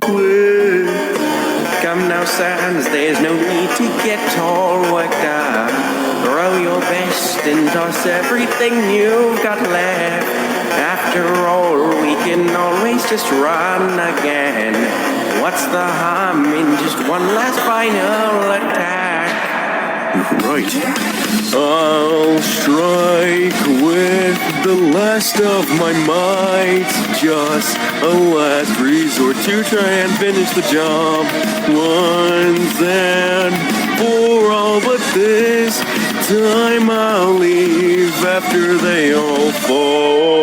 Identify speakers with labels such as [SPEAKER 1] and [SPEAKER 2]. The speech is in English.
[SPEAKER 1] quit. Come now, sons, there's no need to get all worked up. Throw your best and toss everything you've got left. After all, we can always just run again. What's the harm in just one last final attack?
[SPEAKER 2] Right. I'll strike with the last of my might. Just a last resort to try and finish the job once and for all. But this time I'll leave after they all fall.